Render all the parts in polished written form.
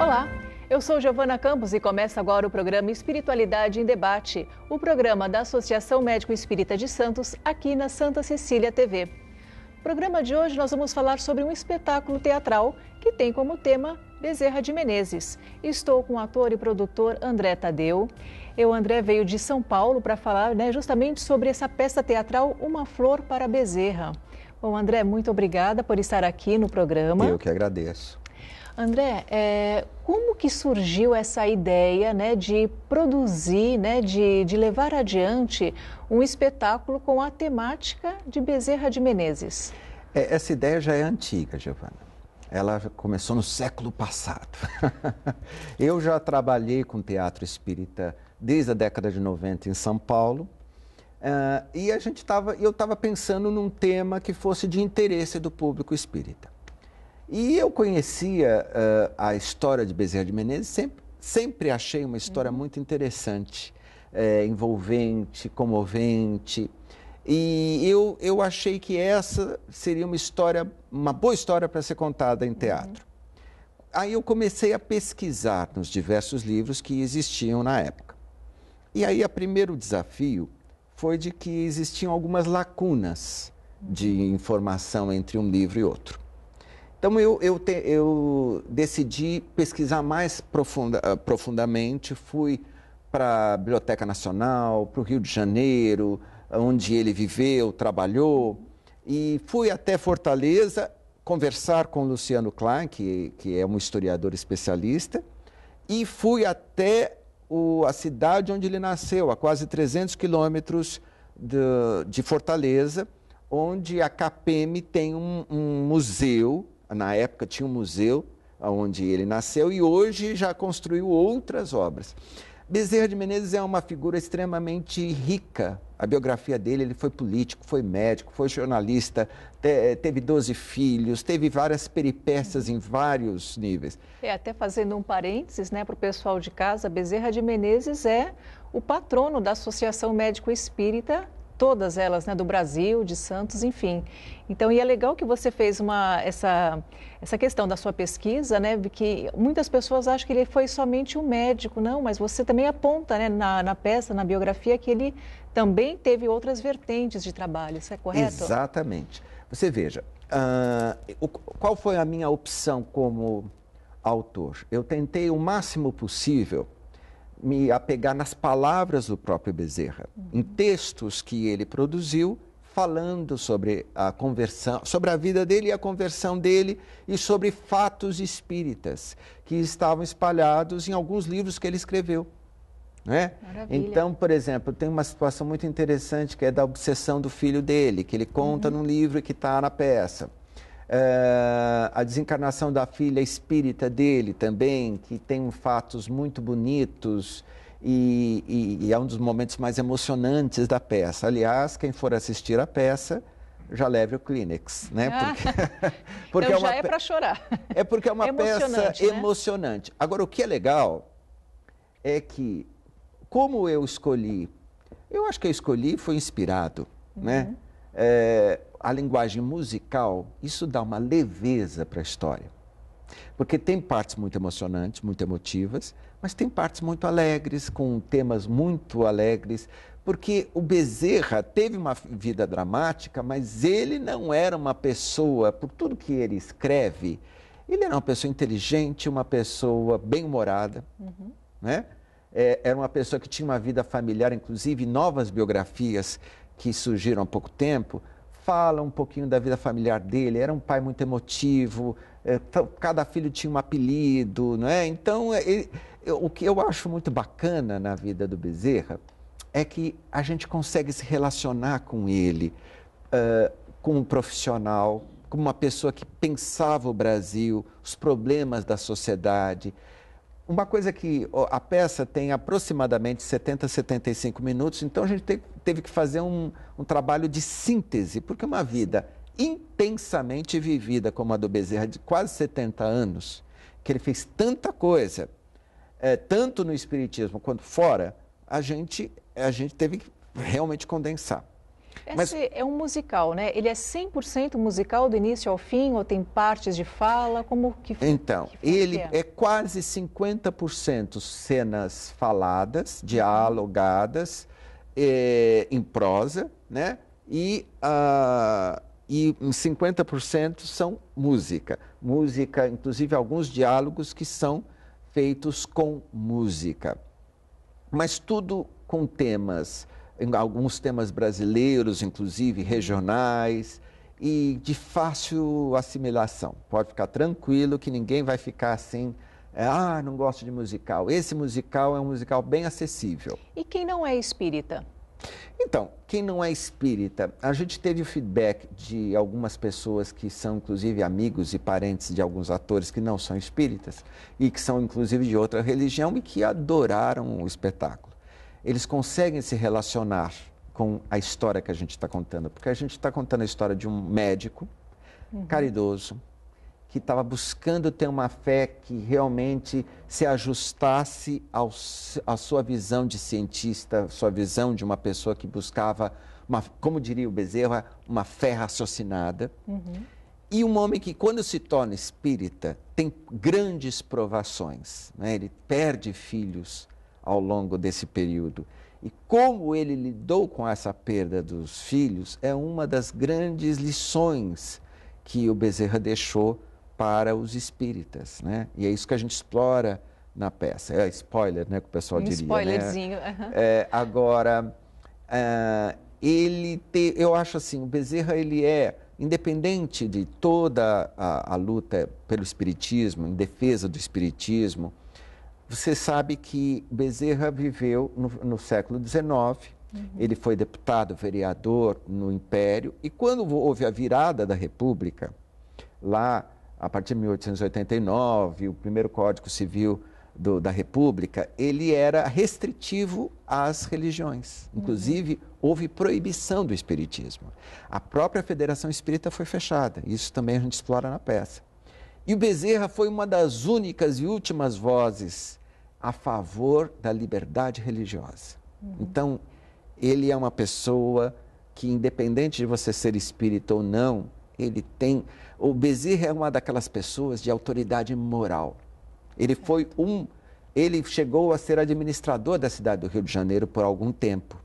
Olá, eu sou Giovana Campos e começa agora o programa Espiritualidade em Debate, o programa da Associação Médico Espírita de Santos, aqui na Santa Cecília TV. No programa de hoje nós vamos falar sobre um espetáculo teatral que tem como tema Bezerra de Menezes. Estou com o ator e produtor André Tadeu. O André veio de São Paulo para falar justamente sobre essa peça teatral Uma Flor para Bezerra. Bom, André, muito obrigada por estar aqui no programa. Eu que agradeço. André, como que surgiu essa ideia de produzir, de levar adiante um espetáculo com a temática de Bezerra de Menezes? Essa ideia já é antiga, Giovana. Ela começou no século passado. Eu já trabalhei com teatro espírita desde a década de 90 em São Paulo. E eu estava pensando num tema que fosse de interesse do público espírita. E eu conhecia a história de Bezerra de Menezes, sempre achei uma história muito interessante, envolvente, comovente. E eu achei que essa seria uma boa história para ser contada em teatro. Aí eu comecei a pesquisar nos diversos livros que existiam na época. E aí o primeiro desafio foi de que existiam algumas lacunas de informação entre um livro e outro. Então, eu decidi pesquisar mais profundamente, fui para a Biblioteca Nacional, para o Rio de Janeiro, onde ele viveu, trabalhou, e fui até Fortaleza conversar com o Luciano Klein, que é um historiador especialista, e fui até a cidade onde ele nasceu, a quase 300 quilômetros de Fortaleza, onde a CAPEM tem um museu. Na época tinha um museu onde ele nasceu e hoje já construiu outras obras. Bezerra de Menezes é uma figura extremamente rica. A biografia dele, ele foi político, foi médico, foi jornalista, teve 12 filhos, teve várias peripécias em vários níveis. Até fazendo um parênteses, para o pessoal de casa, Bezerra de Menezes é o patrono da Associação Médico Espírita, todas elas, do Brasil, de Santos, enfim. Então, e é legal que você fez essa questão da sua pesquisa, que muitas pessoas acham que ele foi somente um médico, não, mas você também aponta, na peça, na biografia, que ele também teve outras vertentes de trabalho, isso é correto? Exatamente. Você veja, qual foi a minha opção como autor? Eu tentei o máximo possível me apegar nas palavras do próprio Bezerra, em textos que ele produziu, falando sobre a conversão, sobre a vida dele e a conversão dele, e sobre fatos espíritas que estavam espalhados em alguns livros que ele escreveu. Então, por exemplo, tem uma situação muito interessante que é da obsessão do filho dele, que ele conta num livro que está na peça. A desencarnação da filha espírita dele também, que tem fatos muito bonitos e é um dos momentos mais emocionantes da peça. Aliás, quem for assistir a peça, já leve o Kleenex, Porque então já é para chorar. É porque é uma peça emocionante. Agora, o que é legal é que, como eu acho que eu escolhi, foi inspirado, a linguagem musical, isso dá uma leveza para a história. Porque tem partes muito emocionantes, muito emotivas, mas tem partes muito alegres, com temas muito alegres, porque o Bezerra teve uma vida dramática, mas ele não era uma pessoa, por tudo que ele escreve, ele era uma pessoa inteligente, uma pessoa bem-humorada, era uma pessoa que tinha uma vida familiar, inclusive novas biografias que surgiram há pouco tempo, fala um pouquinho da vida familiar dele, era um pai muito emotivo, cada filho tinha um apelido, Então, o que eu acho muito bacana na vida do Bezerra é que a gente consegue se relacionar com ele, como um profissional, como uma pessoa que pensava o Brasil, os problemas da sociedade. Uma coisa que a peça tem aproximadamente 70, 75 minutos, então a gente teve que fazer um trabalho de síntese, porque uma vida intensamente vivida como a do Bezerra, de quase 70 anos, que ele fez tanta coisa, tanto no espiritismo quanto fora, a gente teve que realmente condensar. Esse é um musical, né? Ele é 100% musical do início ao fim ou tem partes de fala? Então, ele é quase 50% cenas faladas, dialogadas, em prosa, né? E 50% são música. Música, inclusive alguns diálogos que são feitos com música. Mas tudo com temas, alguns temas brasileiros, inclusive regionais, e de fácil assimilação. Pode ficar tranquilo que ninguém vai ficar assim, não gosto de musical. Esse musical é um musical bem acessível. E quem não é espírita? Então, quem não é espírita, a gente teve o feedback de algumas pessoas que são, inclusive, amigos e parentes de alguns atores que não são espíritas e que são, inclusive, de outra religião e que adoraram o espetáculo. Eles conseguem se relacionar com a história que a gente está contando, porque a gente está contando a história de um médico caridoso, que estava buscando ter uma fé que realmente se ajustasse à sua visão de cientista, sua visão de uma pessoa que buscava, como diria o Bezerra, uma fé raciocinada. E um homem que, quando se torna espírita, tem grandes provações, né? Ele perde filhos ao longo desse período. E como ele lidou com essa perda dos filhos é uma das grandes lições que o Bezerra deixou para os espíritas, né? E é isso que a gente explora na peça. É spoiler, né, que o pessoal diria. Spoilerzinho. Né? Agora, eu acho assim, o Bezerra, ele é, independente de toda a luta pelo espiritismo, em defesa do espiritismo, você sabe que Bezerra viveu no século XIX, ele foi deputado, vereador no Império, e quando houve a virada da República, lá a partir de 1889, o primeiro Código Civil da República, ele era restritivo às religiões. Inclusive, houve proibição do espiritismo. A própria Federação Espírita foi fechada. Isso também a gente explora na peça. E o Bezerra foi uma das únicas e últimas vozes a favor da liberdade religiosa. Então, ele é uma pessoa que, independente de você ser espírita ou não, ele tem... O Bezerra é uma daquelas pessoas de autoridade moral. Ele chegou a ser administrador da cidade do Rio de Janeiro por algum tempo.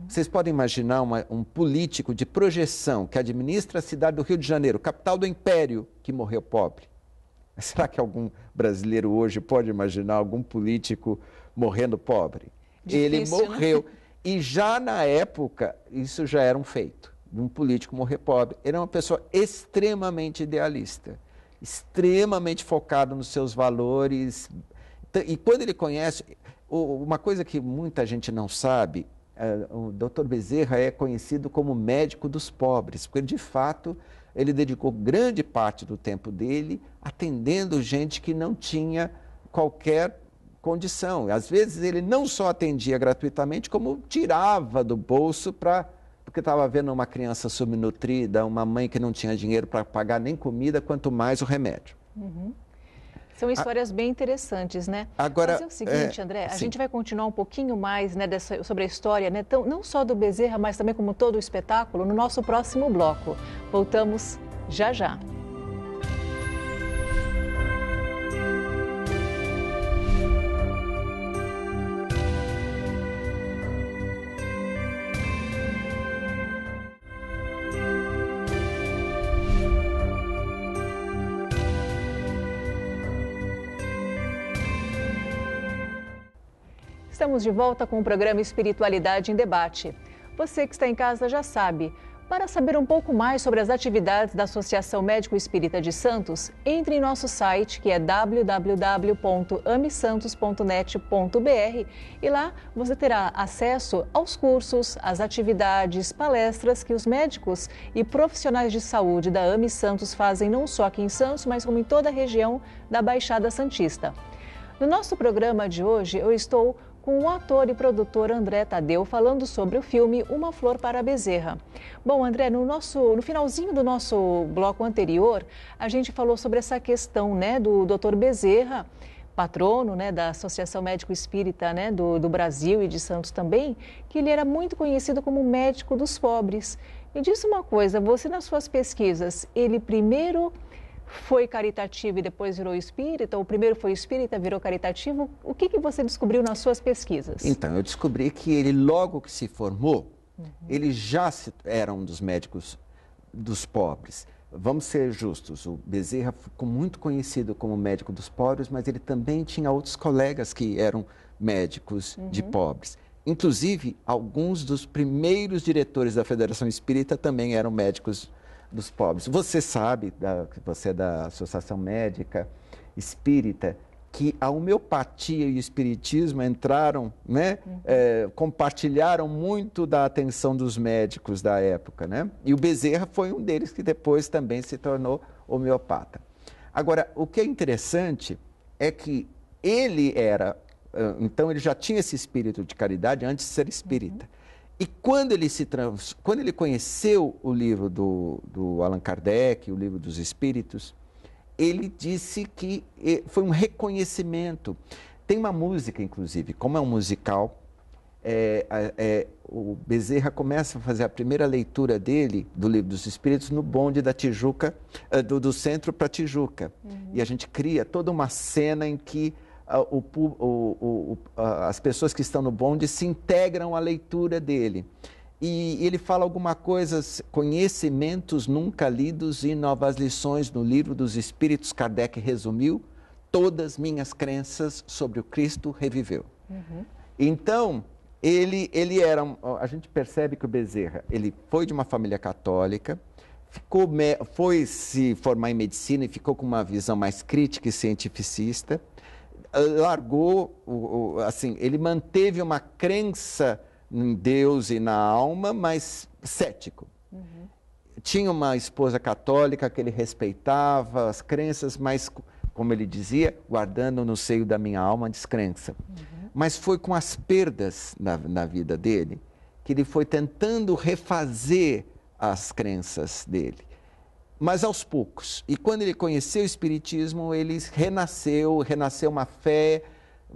Vocês podem imaginar um político de projeção que administra a cidade do Rio de Janeiro, capital do Império, que morreu pobre. Será que algum brasileiro hoje pode imaginar algum político morrendo pobre? Difícil, ele morreu. Né? E já na época, isso já era um feito. De um político morrer pobre. Ele é uma pessoa extremamente idealista, extremamente focado nos seus valores. E quando ele conhece, uma coisa que muita gente não sabe, o Dr. Bezerra é conhecido como médico dos pobres, porque de fato ele dedicou grande parte do tempo dele atendendo gente que não tinha qualquer condição. Às vezes ele não só atendia gratuitamente, como tirava do bolso porque estava vendo uma criança subnutrida, uma mãe que não tinha dinheiro para pagar nem comida, quanto mais o remédio. São histórias bem interessantes, né? Agora, mas é o seguinte, André, a sim. gente vai continuar um pouquinho mais, né, sobre a história, né, não só do Bezerra, mas também como todo o espetáculo, no nosso próximo bloco. Voltamos já já. Estamos de volta com o programa Espiritualidade em Debate. Você que está em casa já sabe. Para saber um pouco mais sobre as atividades da Associação Médico Espírita de Santos, entre em nosso site, que é www.amesantos.net.br, e lá você terá acesso aos cursos, às atividades, palestras que os médicos e profissionais de saúde da AME Santos fazem não só aqui em Santos, mas como em toda a região da Baixada Santista. No nosso programa de hoje, eu estou com o ator e produtor André Tadeu falando sobre o filme Uma Flor para Bezerra. Bom, André, no finalzinho do nosso bloco anterior, a gente falou sobre essa questão, né, do Dr. Bezerra, patrono, né, da Associação Médico Espírita, né, do Brasil e de Santos também, que ele era muito conhecido como médico dos pobres. Me diz uma coisa, você nas suas pesquisas, ele primeiro foi caritativo e depois virou espírita, ou primeiro foi espírita, virou caritativo? O que você descobriu nas suas pesquisas? Então, eu descobri que ele, logo que se formou, ele já era um dos médicos dos pobres. Vamos ser justos, o Bezerra ficou muito conhecido como médico dos pobres, mas ele também tinha outros colegas que eram médicos de pobres. Inclusive, alguns dos primeiros diretores da Federação Espírita também eram médicos dos pobres. Você sabe, você é da Associação Médica Espírita, que a homeopatia e o espiritismo entraram, né, compartilharam muito da atenção dos médicos da época, né? E o Bezerra foi um deles que depois também se tornou homeopata. Agora, o que é interessante é que ele era, então ele já tinha esse espírito de caridade antes de ser espírita. E quando ele conheceu o livro do Allan Kardec, o livro dos Espíritos, ele disse que foi um reconhecimento. Tem uma música, inclusive, como é um musical, o Bezerra começa a fazer a primeira leitura dele, do Livro dos Espíritos, no bonde da Tijuca, do centro para Tijuca. E a gente cria toda uma cena em que as pessoas que estão no bonde se integram à leitura dele. E ele fala alguma coisa, conhecimentos nunca lidos e novas lições no Livro dos Espíritos. Kardec resumiu, todas minhas crenças sobre o Cristo reviveu. Então, ele era, a gente percebe que o Bezerra, ele foi de uma família católica, foi se formar em medicina e ficou com uma visão mais crítica e cientificista, largou, assim, ele manteve uma crença em Deus e na alma, mas cético. Tinha uma esposa católica que ele respeitava as crenças, mas, como ele dizia, guardando no seio da minha alma a descrença. Mas foi com as perdas na vida dele que ele foi tentando refazer as crenças dele. Mas aos poucos. E quando ele conheceu o Espiritismo, ele renasceu uma fé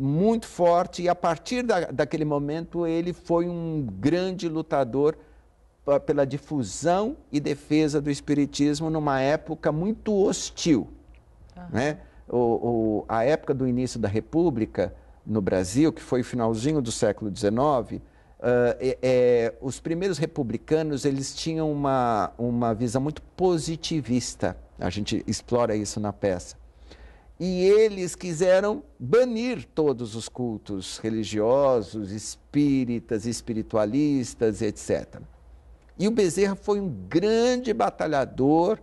muito forte, e a partir daquele momento ele foi um grande lutador pela difusão e defesa do Espiritismo numa época muito hostil. Né? A época do início da República no Brasil, que foi o finalzinho do século XIX, os primeiros republicanos eles tinham uma visão muito positivista. A gente explora isso na peça. E eles quiseram banir todos os cultos religiosos, espíritas, espiritualistas, etc. E o Bezerra foi um grande batalhador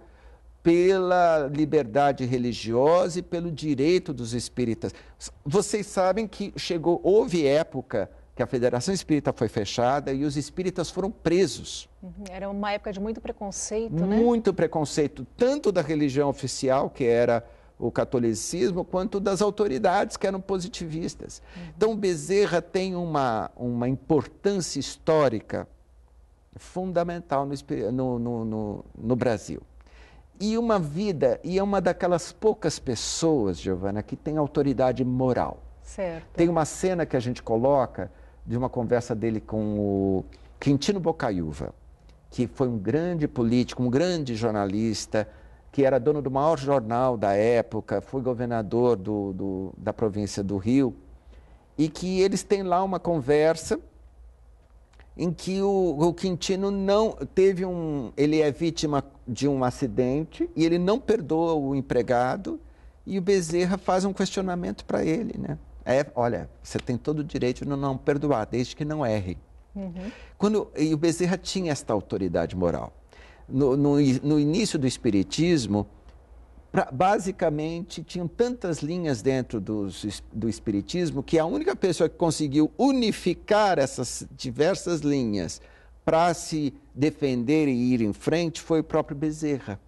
pela liberdade religiosa e pelo direito dos espíritas. Vocês sabem que houve época que a Federação Espírita foi fechada e os espíritas foram presos. Era uma época de muito preconceito, né? Muito preconceito, tanto da religião oficial, que era o catolicismo, quanto das autoridades que eram positivistas. Então, Bezerra tem uma importância histórica fundamental no Brasil. E é uma daquelas poucas pessoas, Giovana, que tem autoridade moral. Certo. Tem uma cena que a gente coloca de uma conversa dele com o Quintino Bocaiúva, que foi um grande político, um grande jornalista, que era dono do maior jornal da época, foi governador da província do Rio, e que eles têm lá uma conversa em que o Quintino ele é vítima de um acidente e ele não perdoa o empregado, e o Bezerra faz um questionamento para ele, né? Olha, você tem todo o direito de não perdoar, desde que não erre. E o Bezerra tinha esta autoridade moral. No início do Espiritismo, basicamente, tinham tantas linhas dentro do Espiritismo que a única pessoa que conseguiu unificar essas diversas linhas para se defender e ir em frente foi o próprio Bezerra.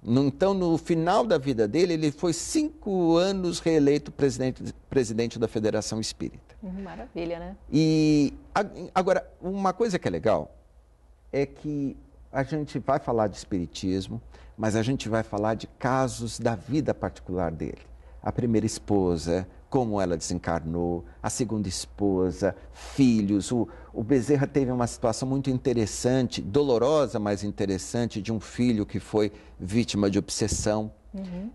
Então, no final da vida dele, ele foi 5 anos reeleito presidente da Federação Espírita. Maravilha, né? E agora, uma coisa que é legal é que a gente vai falar de espiritismo, mas a gente vai falar de casos da vida particular dele. A primeira esposa, como ela desencarnou, a segunda esposa, filhos. O Bezerra teve uma situação muito interessante, dolorosa, mas interessante, de um filho que foi vítima de obsessão.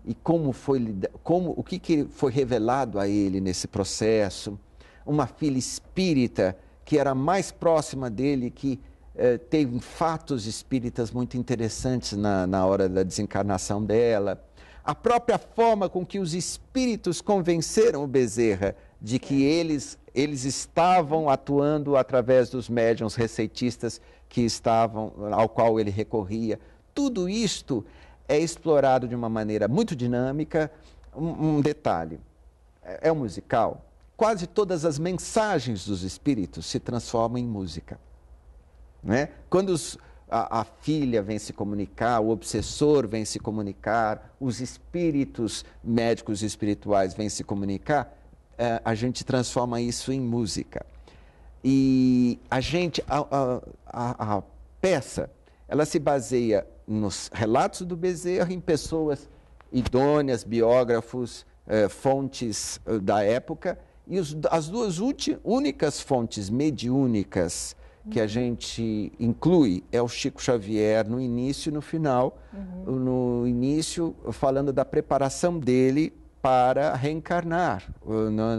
E como foi, o que foi revelado a ele nesse processo. Uma filha espírita que era mais próxima dele, que teve fatos espíritas muito interessantes na hora da desencarnação dela. A própria forma com que os espíritos convenceram o Bezerra de que eles estavam atuando através dos médiuns receitistas ao qual ele recorria. Tudo isto é explorado de uma maneira muito dinâmica. Um detalhe, é um musical. Quase todas as mensagens dos espíritos se transformam em música. Né? Quando a filha vem se comunicar, o obsessor vem se comunicar, os espíritos médicos e espirituais vêm se comunicar, a gente transforma isso em música. E a peça, ela se baseia nos relatos do Bezerra, em pessoas idôneas, biógrafos, fontes da época, e as duas únicas fontes mediúnicas que a gente inclui é o Chico Xavier no início e no final. No início, falando da preparação dele para reencarnar,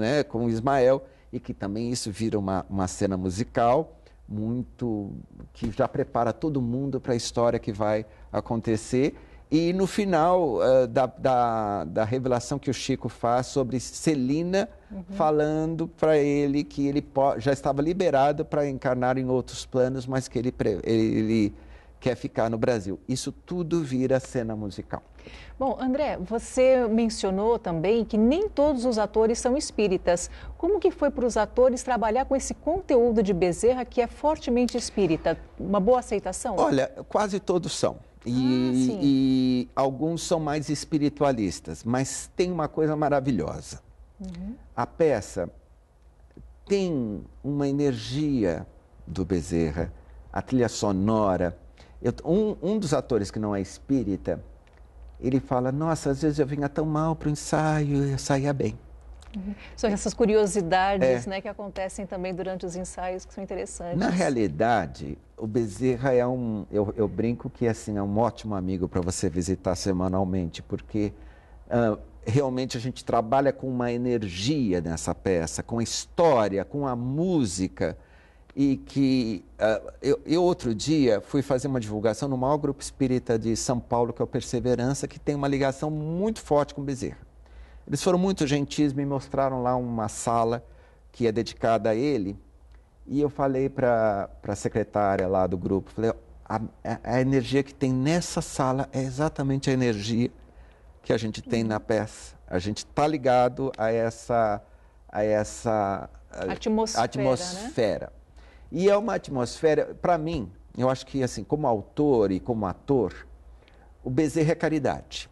né, com Ismael, e que também isso vira uma cena musical que já prepara todo mundo para a história que vai acontecer. E no final da revelação que o Chico faz sobre Celina, falando para ele que ele já estava liberado para encarnar em outros planos, mas que ele quer ficar no Brasil. Isso tudo vira cena musical. Bom, André, você mencionou também que nem todos os atores são espíritas. Como que foi para os atores trabalhar com esse conteúdo de Bezerra que é fortemente espírita? Uma boa aceitação? Olha, quase todos são. E alguns são mais espiritualistas, mas tem uma coisa maravilhosa. A peça tem uma energia do Bezerra, a trilha sonora. Um dos atores que não é espírita, ele fala, nossa, às vezes eu vinha tão mal para o ensaio e eu saía bem. São essas curiosidades, né, que acontecem também durante os ensaios, que são interessantes. Na realidade, o Bezerra eu brinco que assim, é um ótimo amigo para você visitar semanalmente, porque realmente a gente trabalha com uma energia nessa peça, com a história, com a música, e que eu outro dia fui fazer uma divulgação no maior grupo espírita de São Paulo, que é o Perseverança, que tem uma ligação muito forte com o Bezerra. Eles foram muito gentis, me mostraram lá uma sala que é dedicada a ele, e eu falei para a secretária lá do grupo, falei, a energia que tem nessa sala é exatamente a energia que a gente tem na peça. A gente está ligado a essa atmosfera. Né? E é uma atmosfera, para mim, eu acho que assim, como autor e como ator, o Bezerra é caridade,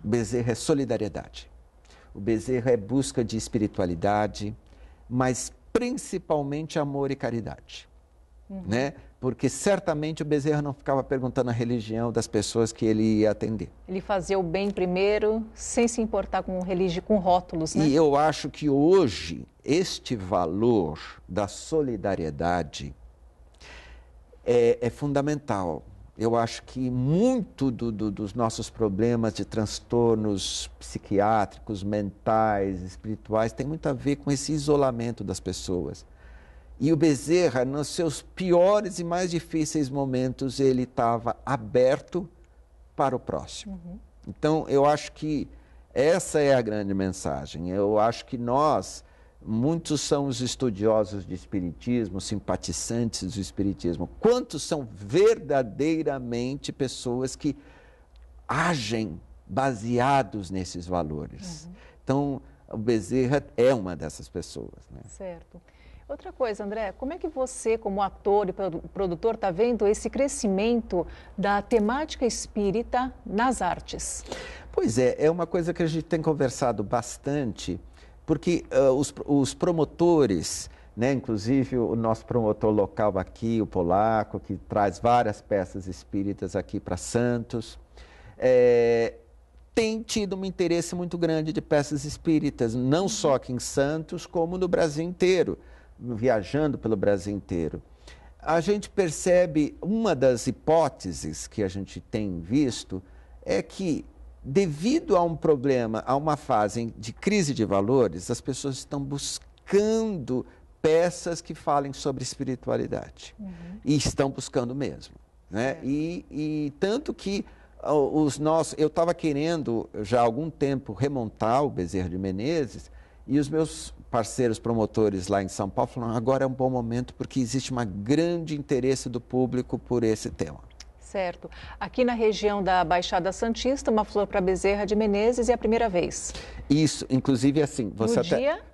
o Bezerra é solidariedade. O Bezerra é busca de espiritualidade, mas principalmente amor e caridade. Né? Porque certamente o Bezerra não ficava perguntando a religião das pessoas que ele ia atender. Ele fazia o bem primeiro, sem se importar com rótulos, né? E eu acho que hoje este valor da solidariedade é fundamental. Eu acho que muito dos nossos problemas de transtornos psiquiátricos, mentais, espirituais, tem muito a ver com esse isolamento das pessoas. E o Bezerra, nos seus piores e mais difíceis momentos, ele estava aberto para o próximo. Então, eu acho que essa é a grande mensagem. Eu acho que muitos são os estudiosos de espiritismo, simpatizantes do espiritismo. Quantos são verdadeiramente pessoas que agem baseados nesses valores? Então, o Bezerra é uma dessas pessoas. Né? Certo. Outra coisa, André, como é que você, como ator e produtor, está vendo esse crescimento da temática espírita nas artes? Pois é uma coisa que a gente tem conversado bastante, porque os promotores, né, inclusive o nosso promotor local aqui, o polaco, que traz várias peças espíritas aqui para Santos, tem tem tido um interesse muito grande de peças espíritas, não só aqui em Santos, como no Brasil inteiro, viajando pelo Brasil inteiro. A gente percebe, uma das hipóteses que a gente tem visto é que, devido a um problema, a uma fase de crise de valores, as pessoas estão buscando peças que falem sobre espiritualidade. E estão buscando mesmo, né? E tanto que eu estava querendo já há algum tempo remontar o Bezerra de Menezes, e os meus parceiros promotores lá em São Paulo falaram: agora é um bom momento porque existe um grande interesse do público por esse tema. Certo. Aqui na região da Baixada Santista, uma flor para Bezerra de Menezes é a primeira vez. Isso, inclusive assim,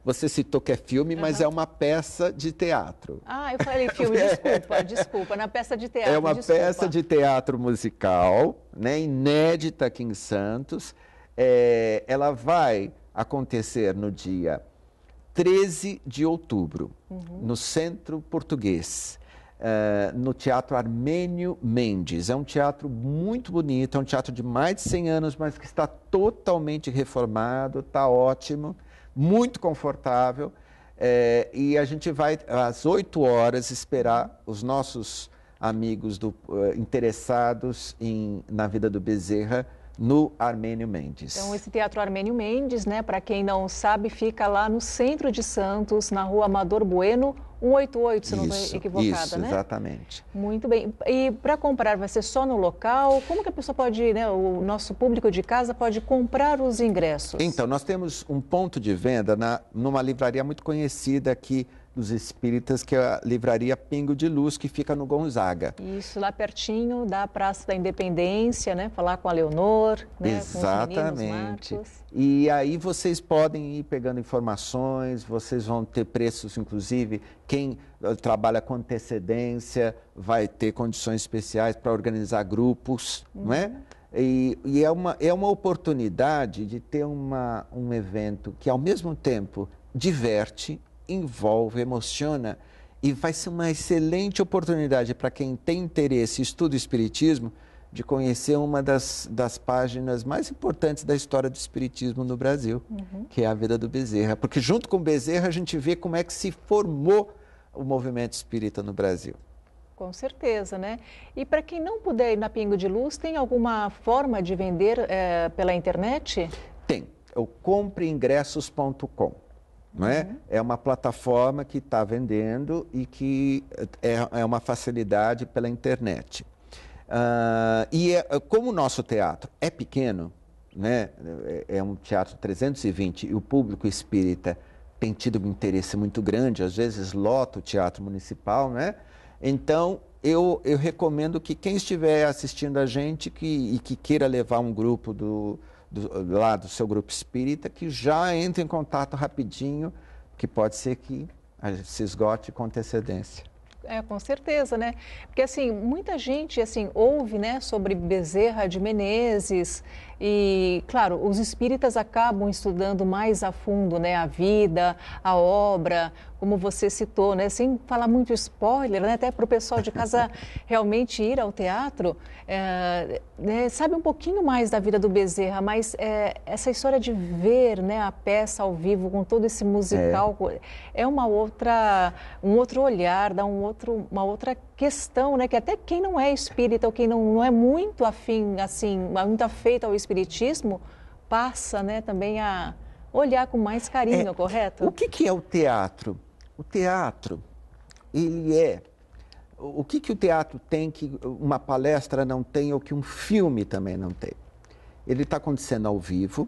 você citou que é filme, mas é uma peça de teatro. Ah, eu falei filme, desculpa, na peça de teatro. É uma peça de teatro musical, né, inédita aqui em Santos. Ela vai acontecer no dia 13 de outubro, no Centro Português. No Teatro Armênio Mendes. É um teatro muito bonito, é um teatro de mais de 100 anos, mas que está totalmente reformado, está ótimo, muito confortável. E a gente vai, às 8 horas, esperar os nossos amigos interessados na vida do Bezerra no Armênio Mendes. Então, esse Teatro Armênio Mendes, né, para quem não sabe, fica lá no centro de Santos, na rua Amador Bueno, 188, se não estou equivocada, né? Exatamente. Muito bem. E para comprar, vai ser só no local? Como que a pessoa pode, né, o nosso público de casa pode comprar os ingressos? Então, nós temos um ponto de venda numa livraria muito conhecida aqui dos espíritas, que é a Livraria Pingo de Luz, que fica no Gonzaga. Isso, lá pertinho da Praça da Independência, né? Falar com a Leonor, né? Exatamente. Com os meninos, e aí vocês podem ir pegando informações, vocês vão ter preços, inclusive, quem trabalha com antecedência vai ter condições especiais para organizar grupos, não é? E é uma oportunidade de ter um evento que, ao mesmo tempo, diverte, envolve, emociona, e vai ser uma excelente oportunidade para quem tem interesse e estuda o espiritismo de conhecer uma das páginas mais importantes da história do espiritismo no Brasil, que é a vida do Bezerra. Porque junto com o Bezerra a gente vê como é que se formou o movimento espírita no Brasil. Com certeza, né? E para quem não puder ir na Pingo de Luz, tem alguma forma de vender pela internet? Tem. É o compreingressos.com. Não é? É uma plataforma que está vendendo e que é uma facilidade pela internet. Como o nosso teatro é pequeno, né? É um teatro 320 e o público espírita tem tido um interesse muito grande, às vezes lota o teatro municipal, né? Então, eu recomendo que quem estiver assistindo a gente e que queira levar um grupo do seu grupo espírita, que já entre em contato rapidinho, que pode ser que se esgote com antecedência. Com certeza, né? Porque, assim, muita gente, assim, ouve, né, sobre Bezerra de Menezes e, claro, os espíritas acabam estudando mais a fundo, né, a vida, a obra, como você citou, né, sem falar muito spoiler, né, até para o pessoal de casa realmente ir ao teatro, né, sabe um pouquinho mais da vida do Bezerra, mas essa história de ver, né, a peça ao vivo com todo esse musical é um outro olhar, dá uma outra questão, né, que até quem não é espírita ou quem não é muito afim, assim, muito afeito ao espiritismo, passa, né, também a olhar com mais carinho, correto? O que é o teatro? O teatro, ele é... O que o teatro tem que uma palestra não tem ou que um filme também não tem? Ele está acontecendo ao vivo,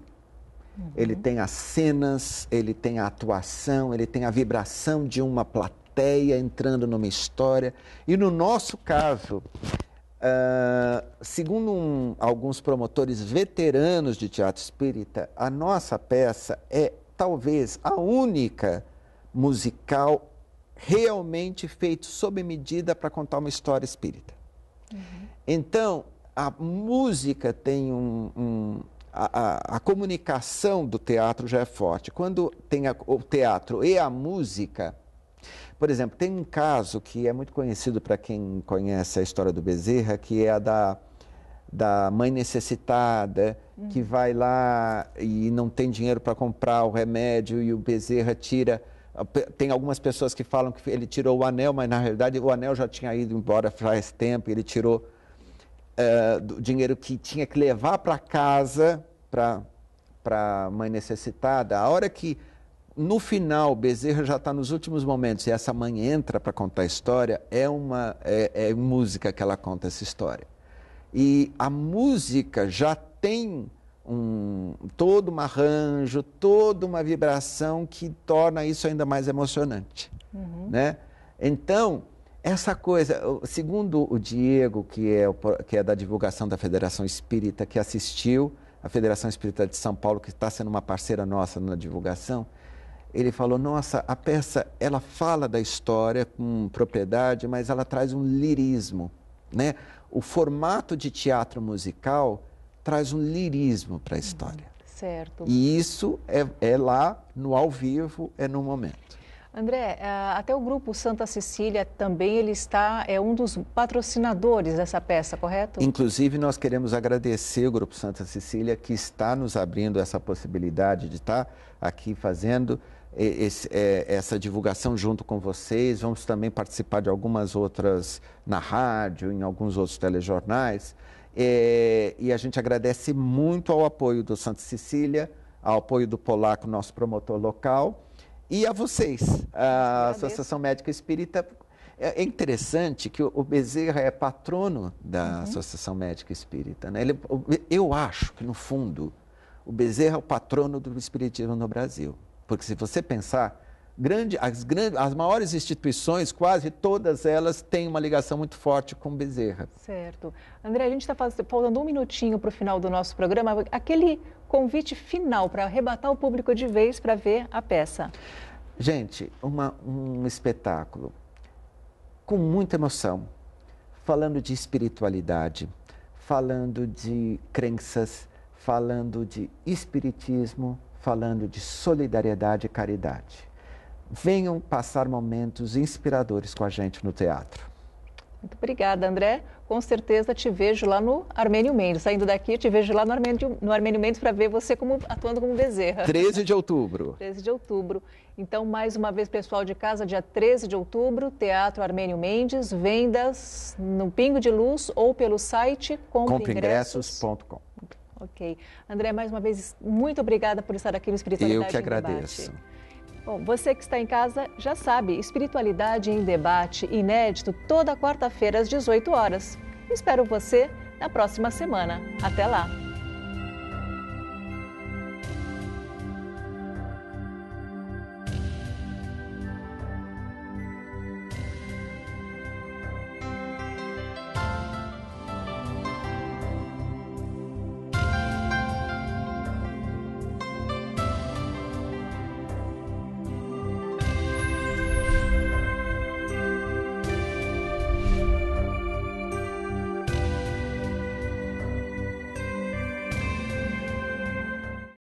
ele tem as cenas, ele tem a atuação, ele tem a vibração de uma plateia entrando numa história. E no nosso caso, segundo alguns promotores veteranos de teatro espírita, a nossa peça é talvez a única musical realmente feito sob medida para contar uma história espírita. Então, a música tem a comunicação do teatro já é forte. Quando tem o teatro e a música, por exemplo, tem um caso que é muito conhecido para quem conhece a história do Bezerra, que é a da mãe necessitada, que vai lá e não tem dinheiro para comprar o remédio e o Bezerra tira. Tem algumas pessoas que falam que ele tirou o anel, mas na realidade o anel já tinha ido embora faz tempo, ele tirou do dinheiro que tinha que levar para casa para a mãe necessitada. A hora que, no final, Bezerra já está nos últimos momentos e essa mãe entra para contar a história, é música que ela conta essa história. E a música já tem todo um arranjo, toda uma vibração que torna isso ainda mais emocionante. Né? Então, essa coisa, segundo o Diego, que é da divulgação da Federação Espírita, que assistiu, a Federação Espírita de São Paulo, que está sendo uma parceira nossa na divulgação, ele falou, nossa, a peça, ela fala da história com propriedade, mas ela traz um lirismo, né? O formato de teatro musical traz um lirismo para a história. Certo. E isso é lá, no ao vivo, é no momento. André, até o grupo Santa Cecília também é um dos patrocinadores dessa peça, correto? Inclusive, nós queremos agradecer o grupo Santa Cecília que está nos abrindo essa possibilidade de estar aqui fazendo essa divulgação junto com vocês. Vamos também participar de algumas outras na rádio, em alguns outros telejornais. E a gente agradece muito ao apoio do Santa Cecília, ao apoio do Polaco, nosso promotor local, e a vocês, a Associação Médica Espírita. É interessante que o Bezerra é patrono da Associação Médica Espírita. Né? Eu acho que, no fundo, o Bezerra é o patrono do espiritismo no Brasil. Porque, se você pensar, as maiores instituições, quase todas elas, têm uma ligação muito forte com o Bezerra. Certo. André, a gente está faltando um minutinho para o final do nosso programa. Aquele convite final para arrebatar o público de vez para ver a peça. Gente, um espetáculo com muita emoção, falando de espiritualidade, falando de crenças, falando de espiritismo, falando de solidariedade e caridade. Venham passar momentos inspiradores com a gente no teatro. Muito obrigada, André. Com certeza te vejo lá no Armênio Mendes. Saindo daqui, eu te vejo lá no Armênio Mendes para ver você atuando como Bezerra. 13 de outubro. 13 de outubro. Então, mais uma vez, pessoal de casa, dia 13 de outubro, Teatro Armênio Mendes, vendas no Pingo de Luz ou pelo site compreingressos.com. Ok. André, mais uma vez, muito obrigada por estar aqui no Espiritualidade Eu que agradeço. em Debate. Bom, você que está em casa já sabe, Espiritualidade em Debate, inédito, toda quarta-feira às 18 horas. Espero você na próxima semana. Até lá!